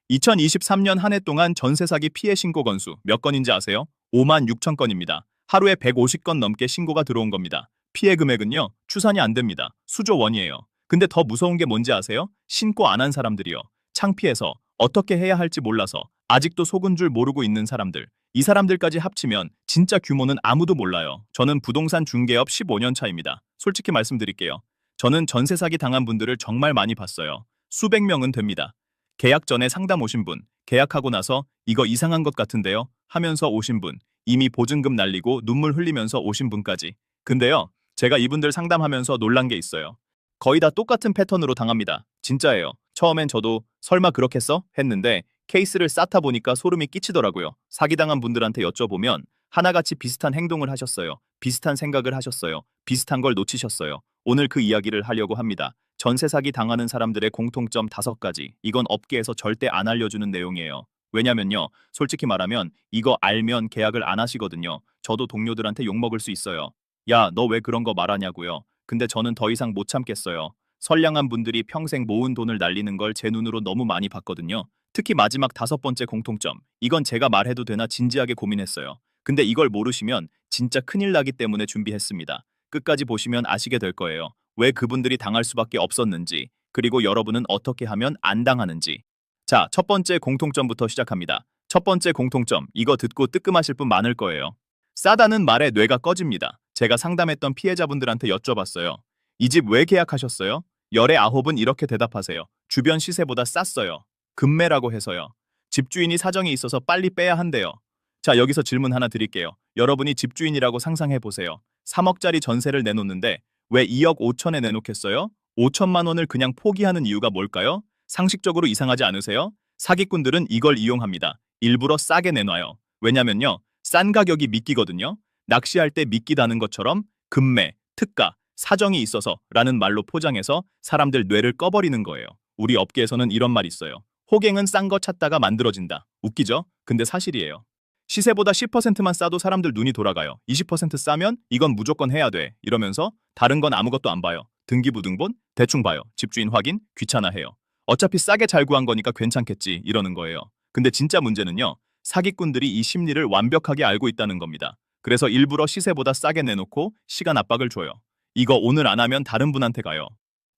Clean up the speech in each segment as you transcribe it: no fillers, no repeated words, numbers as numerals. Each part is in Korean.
2023년 한 해 동안 전세 사기 피해 신고 건수 몇 건인지 아세요? 5만 6천 건입니다. 하루에 150건 넘게 신고가 들어온 겁니다. 피해 금액은요, 추산이 안 됩니다. 수조 원이에요. 근데 더 무서운 게 뭔지 아세요? 신고 안 한 사람들이요. 창피해서 어떻게 해야 할지 몰라서 아직도 속은 줄 모르고 있는 사람들. 이 사람들까지 합치면 진짜 규모는 아무도 몰라요. 저는 부동산 중개업 15년 차입니다. 솔직히 말씀드릴게요. 저는 전세 사기 당한 분들을 정말 많이 봤어요. 수백 명은 됩니다. 계약 전에 상담 오신 분, 계약하고 나서 이거 이상한 것 같은데요 하면서 오신 분, 이미 보증금 날리고 눈물 흘리면서 오신 분까지. 근데요, 제가 이분들 상담하면서 놀란 게 있어요. 거의 다 똑같은 패턴으로 당합니다. 진짜예요. 처음엔 저도 설마 그렇겠어? 했는데 케이스를 쌓다 보니까 소름이 끼치더라고요. 사기당한 분들한테 여쭤보면 하나같이 비슷한 행동을 하셨어요. 비슷한 생각을 하셨어요. 비슷한 걸 놓치셨어요. 오늘 그 이야기를 하려고 합니다. 전세 사기 당하는 사람들의 공통점 5가지. 이건 업계에서 절대 안 알려주는 내용이에요. 왜냐면요, 솔직히 말하면 이거 알면 계약을 안 하시거든요. 저도 동료들한테 욕먹을 수 있어요. 야, 너 왜 그런 거 말하냐고요. 근데 저는 더 이상 못 참겠어요. 선량한 분들이 평생 모은 돈을 날리는 걸 제 눈으로 너무 많이 봤거든요. 특히 마지막 5번째 공통점. 이건 제가 말해도 되나 진지하게 고민했어요. 근데 이걸 모르시면 진짜 큰일 나기 때문에 준비했습니다. 끝까지 보시면 아시게 될 거예요. 왜 그분들이 당할 수밖에 없었는지, 그리고 여러분은 어떻게 하면 안 당하는지. 자, 첫 번째 공통점부터 시작합니다. 첫 번째 공통점, 이거 듣고 뜨끔하실 분 많을 거예요. 싸다는 말에 뇌가 꺼집니다. 제가 상담했던 피해자분들한테 여쭤봤어요. 이 집 왜 계약하셨어요? 열의 9은 이렇게 대답하세요. 주변 시세보다 쌌어요. 급매라고 해서요. 집주인이 사정이 있어서 빨리 빼야 한대요. 자, 여기서 질문 하나 드릴게요. 여러분이 집주인이라고 상상해 보세요. 3억짜리 전세를 내놓는데 왜 2억 5천에 내놓겠어요? 5천만 원을 그냥 포기하는 이유가 뭘까요? 상식적으로 이상하지 않으세요? 사기꾼들은 이걸 이용합니다. 일부러 싸게 내놔요. 왜냐면요, 싼 가격이 미끼거든요. 낚시할 때 미끼다는 것처럼 급매, 특가, 사정이 있어서 라는 말로 포장해서 사람들 뇌를 꺼버리는 거예요. 우리 업계에서는 이런 말 있어요. 호갱은 싼 거 찾다가 만들어진다. 웃기죠? 근데 사실이에요. 시세보다 10%만 싸도 사람들 눈이 돌아가요. 20% 싸면 이건 무조건 해야 돼. 이러면서 다른 건 아무것도 안 봐요. 등기부등본? 대충 봐요. 집주인 확인? 귀찮아해요. 어차피 싸게 잘 구한 거니까 괜찮겠지. 이러는 거예요. 근데 진짜 문제는요. 사기꾼들이 이 심리를 완벽하게 알고 있다는 겁니다. 그래서 일부러 시세보다 싸게 내놓고 시간 압박을 줘요. 이거 오늘 안 하면 다른 분한테 가요.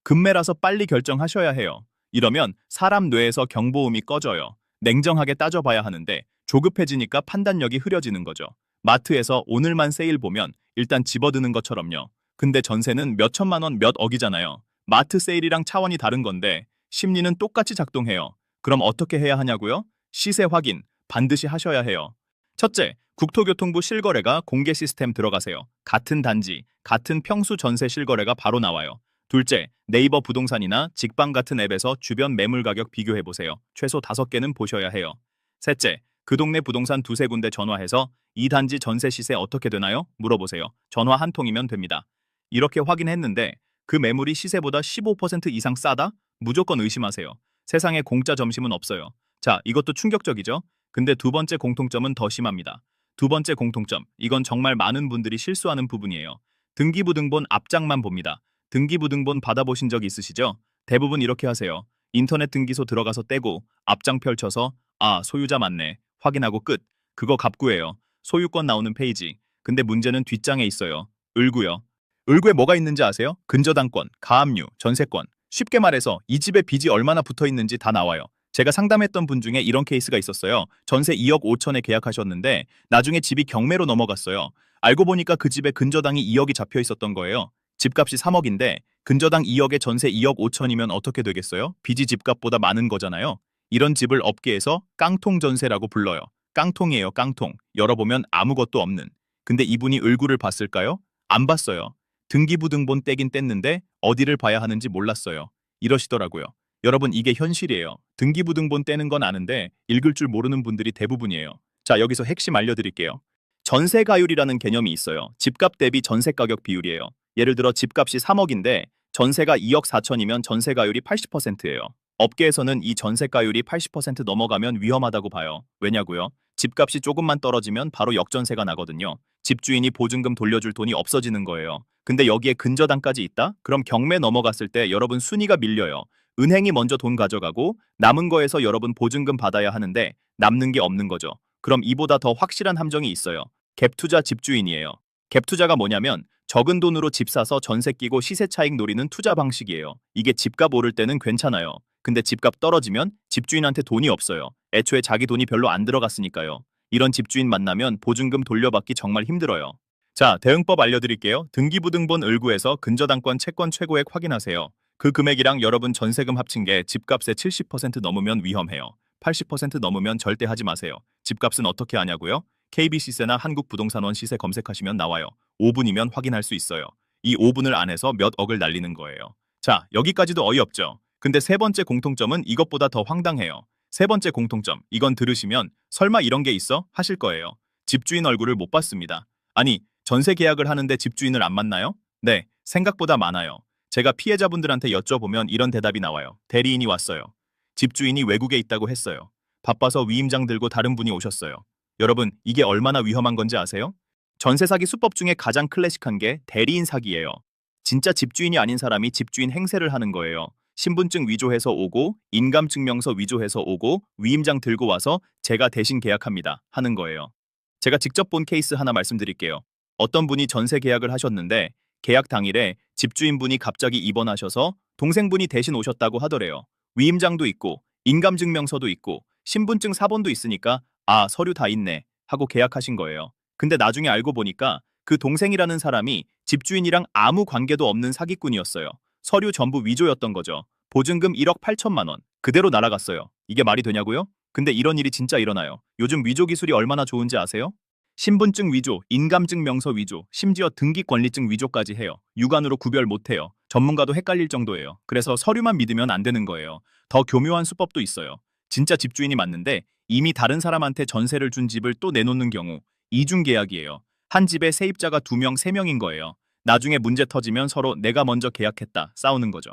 급매라서 빨리 결정하셔야 해요. 이러면 사람 뇌에서 경보음이 꺼져요. 냉정하게 따져봐야 하는데 조급해지니까 판단력이 흐려지는 거죠. 마트에서 오늘만 세일 보면 일단 집어드는 것처럼요. 근데 전세는 몇 천만 원, 몇 억이잖아요. 마트 세일이랑 차원이 다른 건데 심리는 똑같이 작동해요. 그럼 어떻게 해야 하냐고요? 시세 확인 반드시 하셔야 해요. 첫째, 국토교통부 실거래가 공개 시스템 들어가세요. 같은 단지, 같은 평수 전세 실거래가 바로 나와요. 둘째, 네이버 부동산이나 직방 같은 앱에서 주변 매물 가격 비교해보세요. 최소 5개는 보셔야 해요. 셋째, 그 동네 부동산 두세 군데 전화해서 이 단지 전세 시세 어떻게 되나요? 물어보세요. 전화 한 통이면 됩니다. 이렇게 확인했는데 그 매물이 시세보다 15% 이상 싸다? 무조건 의심하세요. 세상에 공짜 점심은 없어요. 자, 이것도 충격적이죠? 근데 두 번째 공통점은 더 심합니다. 두 번째 공통점, 이건 정말 많은 분들이 실수하는 부분이에요. 등기부등본 앞장만 봅니다. 등기부등본 받아보신 적 있으시죠? 대부분 이렇게 하세요. 인터넷 등기소 들어가서 떼고 앞장 펼쳐서 아, 소유자 맞네. 확인하고 끝. 그거 갑구예요. 소유권 나오는 페이지. 근데 문제는 뒷장에 있어요. 을구요. 을구에 뭐가 있는지 아세요? 근저당권, 가압류, 전세권. 쉽게 말해서 이 집에 빚이 얼마나 붙어 있는지 다 나와요. 제가 상담했던 분 중에 이런 케이스가 있었어요. 전세 2억 5천에 계약하셨는데 나중에 집이 경매로 넘어갔어요. 알고 보니까 그 집에 근저당이 2억이 잡혀 있었던 거예요. 집값이 3억인데 근저당 2억에 전세 2억 5천이면 어떻게 되겠어요? 빚이 집값보다 많은 거잖아요. 이런 집을 업계에서 깡통 전세라고 불러요. 깡통이에요, 깡통. 열어보면 아무것도 없는. 근데 이분이 을구를 봤을까요? 안 봤어요. 등기부등본 떼긴 뗐는데 어디를 봐야 하는지 몰랐어요. 이러시더라고요. 여러분, 이게 현실이에요. 등기부등본 떼는 건 아는데 읽을 줄 모르는 분들이 대부분이에요. 자, 여기서 핵심 알려드릴게요. 전세가율이라는 개념이 있어요. 집값 대비 전세가격 비율이에요. 예를 들어 집값이 3억인데 전세가 2억 4천이면 전세가율이 80%예요. 업계에서는 이 전세가율이 80% 넘어가면 위험하다고 봐요. 왜냐고요? 집값이 조금만 떨어지면 바로 역전세가 나거든요. 집주인이 보증금 돌려줄 돈이 없어지는 거예요. 근데 여기에 근저당까지 있다? 그럼 경매 넘어갔을 때 여러분 순위가 밀려요. 은행이 먼저 돈 가져가고 남은 거에서 여러분 보증금 받아야 하는데 남는 게 없는 거죠. 그럼 이보다 더 확실한 함정이 있어요. 갭투자 집주인이에요. 갭투자가 뭐냐면 적은 돈으로 집 사서 전세 끼고 시세 차익 노리는 투자 방식이에요. 이게 집값 오를 때는 괜찮아요. 근데 집값 떨어지면 집주인한테 돈이 없어요. 애초에 자기 돈이 별로 안 들어갔으니까요. 이런 집주인 만나면 보증금 돌려받기 정말 힘들어요. 자, 대응법 알려드릴게요. 등기부등본 을구에서 근저당권 채권 최고액 확인하세요. 그 금액이랑 여러분 전세금 합친 게 집값의 70% 넘으면 위험해요. 80% 넘으면 절대 하지 마세요. 집값은 어떻게 하냐고요? KB시세나 한국부동산원 시세 검색하시면 나와요. 5분이면 확인할 수 있어요. 이 5분을 안에서 몇 억을 날리는 거예요. 자, 여기까지도 어이없죠? 근데 세 번째 공통점은 이것보다 더 황당해요. 세 번째 공통점, 이건 들으시면 설마 이런 게 있어? 하실 거예요. 집주인 얼굴을 못 봤습니다. 아니, 전세 계약을 하는데 집주인을 안 만나요? 네, 생각보다 많아요. 제가 피해자분들한테 여쭤보면 이런 대답이 나와요. 대리인이 왔어요. 집주인이 외국에 있다고 했어요. 바빠서 위임장 들고 다른 분이 오셨어요. 여러분, 이게 얼마나 위험한 건지 아세요? 전세 사기 수법 중에 가장 클래식한 게 대리인 사기예요. 진짜 집주인이 아닌 사람이 집주인 행세를 하는 거예요. 신분증 위조해서 오고, 인감증명서 위조해서 오고, 위임장 들고 와서 제가 대신 계약합니다. 하는 거예요. 제가 직접 본 케이스 하나 말씀드릴게요. 어떤 분이 전세 계약을 하셨는데 계약 당일에 집주인분이 갑자기 입원하셔서 동생분이 대신 오셨다고 하더래요. 위임장도 있고 인감증명서도 있고 신분증 사본도 있으니까 아, 서류 다 있네 하고 계약하신 거예요. 근데 나중에 알고 보니까 그 동생이라는 사람이 집주인이랑 아무 관계도 없는 사기꾼이었어요. 서류 전부 위조였던 거죠. 보증금 1억 8천만 원 그대로 날아갔어요. 이게 말이 되냐고요? 근데 이런 일이 진짜 일어나요. 요즘 위조 기술이 얼마나 좋은지 아세요? 신분증 위조, 인감증명서 위조, 심지어 등기권리증 위조까지 해요. 육안으로 구별 못해요. 전문가도 헷갈릴 정도예요. 그래서 서류만 믿으면 안 되는 거예요. 더 교묘한 수법도 있어요. 진짜 집주인이 맞는데 이미 다른 사람한테 전세를 준 집을 또 내놓는 경우 이중 계약이에요. 한 집에 세입자가 2명, 3명인 거예요. 나중에 문제 터지면 서로 내가 먼저 계약했다 싸우는 거죠.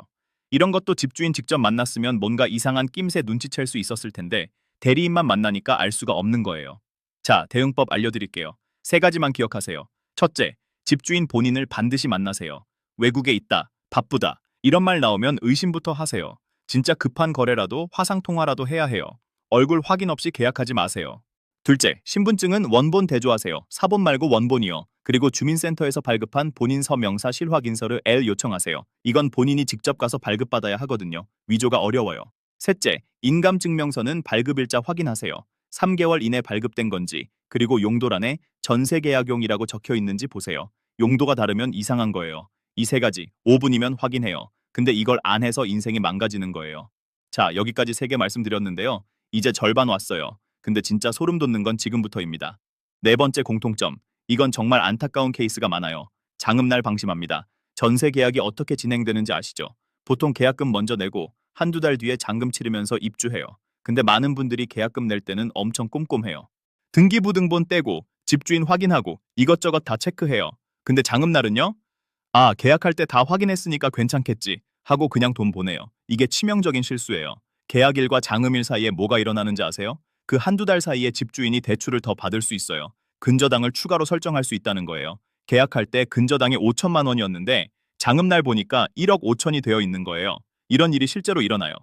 이런 것도 집주인 직접 만났으면 뭔가 이상한 낌새 눈치챌 수 있었을 텐데 대리인만 만나니까 알 수가 없는 거예요. 자, 대응법 알려드릴게요. 세 가지만 기억하세요. 첫째, 집주인 본인을 반드시 만나세요. 외국에 있다, 바쁘다, 이런 말 나오면 의심부터 하세요. 진짜 급한 거래라도 화상통화라도 해야 해요. 얼굴 확인 없이 계약하지 마세요. 둘째, 신분증은 원본 대조하세요. 사본 말고 원본이요. 그리고 주민센터에서 발급한 본인 서명사 실확인서를 L 요청하세요. 이건 본인이 직접 가서 발급받아야 하거든요. 위조가 어려워요. 셋째, 인감증명서는 발급일자 확인하세요. 3개월 이내 발급된 건지, 그리고 용도란에 전세계약용이라고 적혀 있는지 보세요. 용도가 다르면 이상한 거예요. 이 세 가지 5분이면 확인해요. 근데 이걸 안 해서 인생이 망가지는 거예요. 자, 여기까지 3개 말씀드렸는데요. 이제 절반 왔어요. 근데 진짜 소름 돋는 건 지금부터입니다. 네 번째 공통점. 이건 정말 안타까운 케이스가 많아요. 장음날 방심합니다. 전세 계약이 어떻게 진행되는지 아시죠? 보통 계약금 먼저 내고 한두 달 뒤에 잔금 치르면서 입주해요. 근데 많은 분들이 계약금 낼 때는 엄청 꼼꼼해요. 등기부등본 떼고 집주인 확인하고 이것저것 다 체크해요. 근데 장음날은요? 아, 계약할 때 다 확인했으니까 괜찮겠지 하고 그냥 돈 보내요. 이게 치명적인 실수예요. 계약일과 장음일 사이에 뭐가 일어나는지 아세요? 그 한두 달 사이에 집주인이 대출을 더 받을 수 있어요. 근저당을 추가로 설정할 수 있다는 거예요. 계약할 때 근저당이 5천만 원이었는데 장음날 보니까 1억 5천이 되어 있는 거예요. 이런 일이 실제로 일어나요.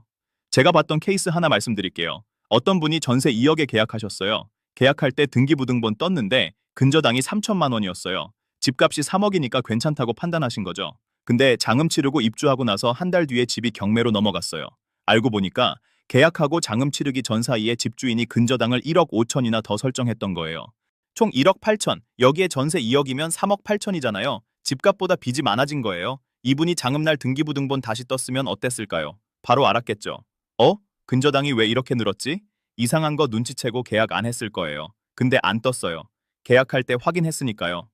제가 봤던 케이스 하나 말씀드릴게요. 어떤 분이 전세 2억에 계약하셨어요. 계약할 때 등기부등본 떴는데 근저당이 3천만 원이었어요. 집값이 3억이니까 괜찮다고 판단하신 거죠. 근데 장음 치르고 입주하고 나서 한 달 뒤에 집이 경매로 넘어갔어요. 알고 보니까 계약하고 장음 치르기 전 사이에 집주인이 근저당을 1억 5천이나 더 설정했던 거예요. 총 1억 8천, 여기에 전세 2억이면 3억 8천이잖아요. 집값보다 빚이 많아진 거예요. 이분이 장음날 등기부등본 다시 떴으면 어땠을까요? 바로 알았겠죠. 어? 근저당이 왜 이렇게 늘었지? 이상한 거 눈치채고 계약 안 했을 거예요. 근데 안 떴어요. 계약할 때 확인했으니까요.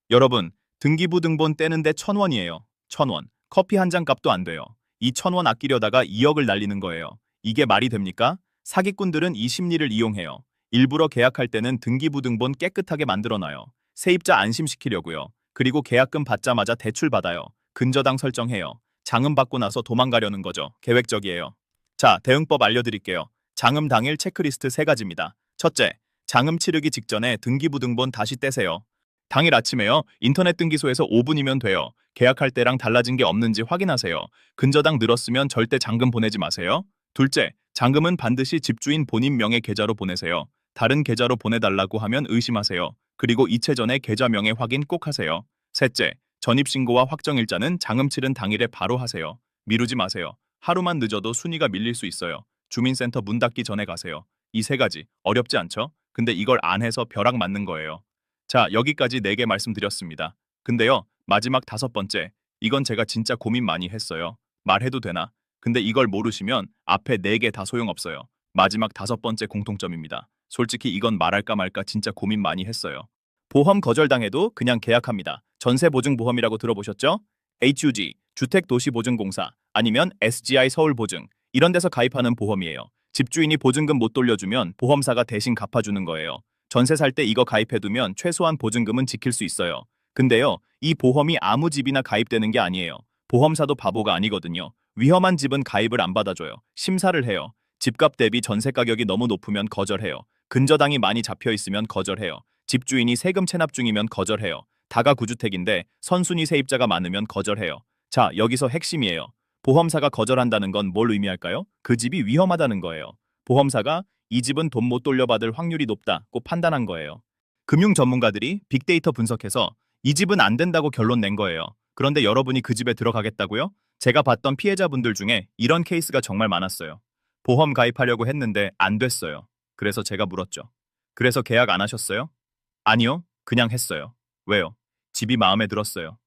여러분, 등기부등본 떼는데 1,000원이에요. 1,000원. 커피 한 잔 값도 안 돼요. 이 1,000원 아끼려다가 2억을 날리는 거예요. 이게 말이 됩니까? 사기꾼들은 이 심리를 이용해요. 일부러 계약할 때는 등기부등본 깨끗하게 만들어놔요. 세입자 안심시키려고요. 그리고 계약금 받자마자 대출 받아요. 근저당 설정해요. 장음 받고 나서 도망가려는 거죠. 계획적이에요. 자, 대응법 알려드릴게요. 장음 당일 체크리스트 3가지입니다. 첫째, 장음 치르기 직전에 등기부등본 다시 떼세요. 당일 아침에요. 인터넷 등기소에서 5분이면 돼요. 계약할 때랑 달라진 게 없는지 확인하세요. 근저당 늘었으면 절대 잔금 보내지 마세요. 둘째, 잔금은 반드시 집주인 본인 명의 계좌로 보내세요. 다른 계좌로 보내달라고 하면 의심하세요. 그리고 이체 전에 계좌 명의 확인 꼭 하세요. 셋째, 전입신고와 확정일자는 잔금 치른 당일에 바로 하세요. 미루지 마세요. 하루만 늦어도 순위가 밀릴 수 있어요. 주민센터 문 닫기 전에 가세요. 이 세 가지 어렵지 않죠? 근데 이걸 안 해서 벼락 맞는 거예요. 자, 여기까지 4개 말씀드렸습니다. 근데요, 마지막 5번째. 이건 제가 진짜 고민 많이 했어요. 말해도 되나? 근데 이걸 모르시면 앞에 4개 다 소용없어요. 마지막 5번째 공통점입니다. 솔직히 이건 말할까 말까 진짜 고민 많이 했어요. 보험 거절당해도 그냥 계약합니다. 전세보증보험이라고 들어보셨죠? HUG, 주택도시보증공사, 아니면 SGI 서울보증, 이런 데서 가입하는 보험이에요. 집주인이 보증금 못 돌려주면 보험사가 대신 갚아주는 거예요. 전세 살 때 이거 가입해두면 최소한 보증금은 지킬 수 있어요. 근데요, 이 보험이 아무 집이나 가입되는 게 아니에요. 보험사도 바보가 아니거든요. 위험한 집은 가입을 안 받아줘요. 심사를 해요. 집값 대비 전세 가격이 너무 높으면 거절해요. 근저당이 많이 잡혀 있으면 거절해요. 집주인이 세금 체납 중이면 거절해요. 다가구주택인데 선순위 세입자가 많으면 거절해요. 자, 여기서 핵심이에요. 보험사가 거절한다는 건 뭘 의미할까요? 그 집이 위험하다는 거예요. 보험사가 이 집은 돈 못 돌려받을 확률이 높다고 판단한 거예요. 금융 전문가들이 빅데이터 분석해서 이 집은 안 된다고 결론 낸 거예요. 그런데 여러분이 그 집에 들어가겠다고요? 제가 봤던 피해자분들 중에 이런 케이스가 정말 많았어요. 보험 가입하려고 했는데 안 됐어요. 그래서 제가 물었죠. 그래서 계약 안 하셨어요? 아니요, 그냥 했어요. 왜요? 집이 마음에 들었어요.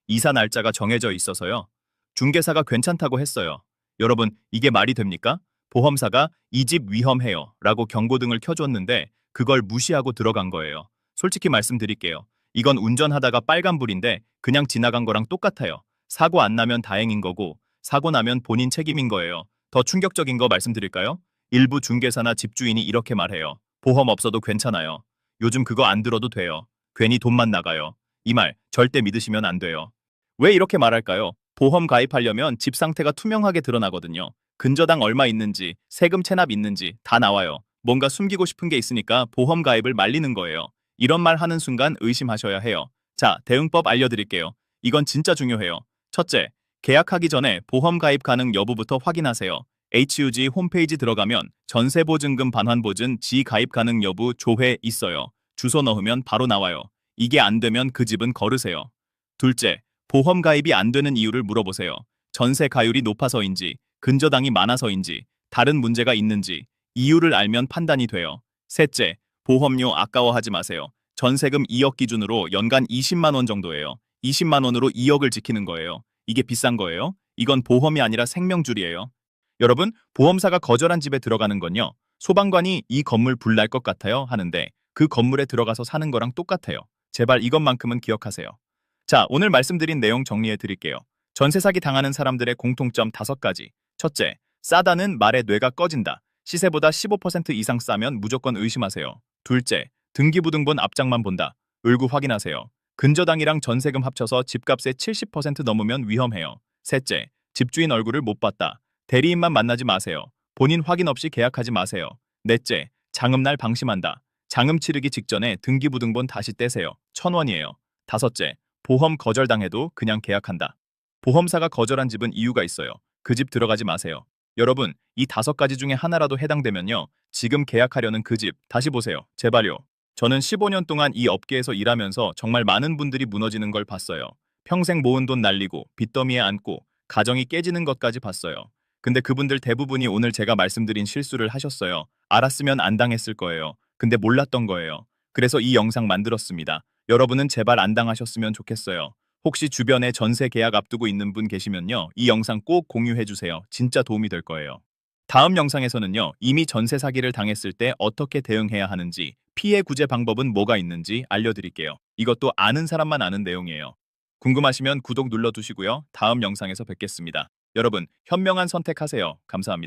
이사 날짜가 정해져 있어서요. 중개사가 괜찮다고 했어요. 여러분, 이게 말이 됩니까? 보험사가 이 집 위험해요 라고 경고등을 켜줬는데 그걸 무시하고 들어간 거예요. 솔직히 말씀드릴게요. 이건 운전하다가 빨간불인데 그냥 지나간 거랑 똑같아요. 사고 안 나면 다행인 거고 사고 나면 본인 책임인 거예요. 더 충격적인 거 말씀드릴까요? 일부 중개사나 집주인이 이렇게 말해요. 보험 없어도 괜찮아요. 요즘 그거 안 들어도 돼요. 괜히 돈만 나가요. 이 말 절대 믿으시면 안 돼요. 왜 이렇게 말할까요? 보험 가입하려면 집 상태가 투명하게 드러나거든요. 근저당 얼마 있는지, 세금 체납 있는지 다 나와요. 뭔가 숨기고 싶은 게 있으니까 보험 가입을 말리는 거예요. 이런 말 하는 순간 의심하셔야 해요. 자, 대응법 알려드릴게요. 이건 진짜 중요해요. 첫째, 계약하기 전에 보험 가입 가능 여부부터 확인하세요. HUG 홈페이지 들어가면 전세보증금 반환보증 지가입 가능 여부 조회 있어요. 주소 넣으면 바로 나와요. 이게 안 되면 그 집은 거르세요. 둘째, 보험 가입이 안 되는 이유를 물어보세요. 전세 가율이 높아서인지, 근저당이 많아서인지, 다른 문제가 있는지, 이유를 알면 판단이 돼요. 셋째, 보험료 아까워하지 마세요. 전세금 2억 기준으로 연간 20만 원 정도예요. 20만 원으로 2억을 지키는 거예요. 이게 비싼 거예요? 이건 보험이 아니라 생명줄이에요. 여러분, 보험사가 거절한 집에 들어가는 건요. 소방관이 이 건물 불날 것 같아요 하는데 그 건물에 들어가서 사는 거랑 똑같아요. 제발 이것만큼은 기억하세요. 자, 오늘 말씀드린 내용 정리해 드릴게요. 전세 사기 당하는 사람들의 공통점 5가지. 첫째, 싸다는 말에 뇌가 꺼진다. 시세보다 15% 이상 싸면 무조건 의심하세요. 둘째, 등기부등본 앞장만 본다. 을구 확인하세요. 근저당이랑 전세금 합쳐서 집값의 70% 넘으면 위험해요. 셋째, 집주인 얼굴을 못 봤다. 대리인만 만나지 마세요. 본인 확인 없이 계약하지 마세요. 넷째, 장음날 방심한다. 장음 치르기 직전에 등기부등본 다시 떼세요. 1,000원이에요. 다섯째, 보험 거절당해도 그냥 계약한다. 보험사가 거절한 집은 이유가 있어요. 그 집 들어가지 마세요. 여러분, 이 5가지 중에 하나라도 해당되면요. 지금 계약하려는 그 집 다시 보세요. 제발요. 저는 15년 동안 이 업계에서 일하면서 정말 많은 분들이 무너지는 걸 봤어요. 평생 모은 돈 날리고 빚더미에 앉고 가정이 깨지는 것까지 봤어요. 근데 그분들 대부분이 오늘 제가 말씀드린 실수를 하셨어요. 알았으면 안 당했을 거예요. 근데 몰랐던 거예요. 그래서 이 영상 만들었습니다. 여러분은 제발 안 당하셨으면 좋겠어요. 혹시 주변에 전세 계약 앞두고 있는 분 계시면요. 이 영상 꼭 공유해주세요. 진짜 도움이 될 거예요. 다음 영상에서는요. 이미 전세 사기를 당했을 때 어떻게 대응해야 하는지, 피해 구제 방법은 뭐가 있는지 알려드릴게요. 이것도 아는 사람만 아는 내용이에요. 궁금하시면 구독 눌러두시고요. 다음 영상에서 뵙겠습니다. 여러분, 현명한 선택하세요. 감사합니다.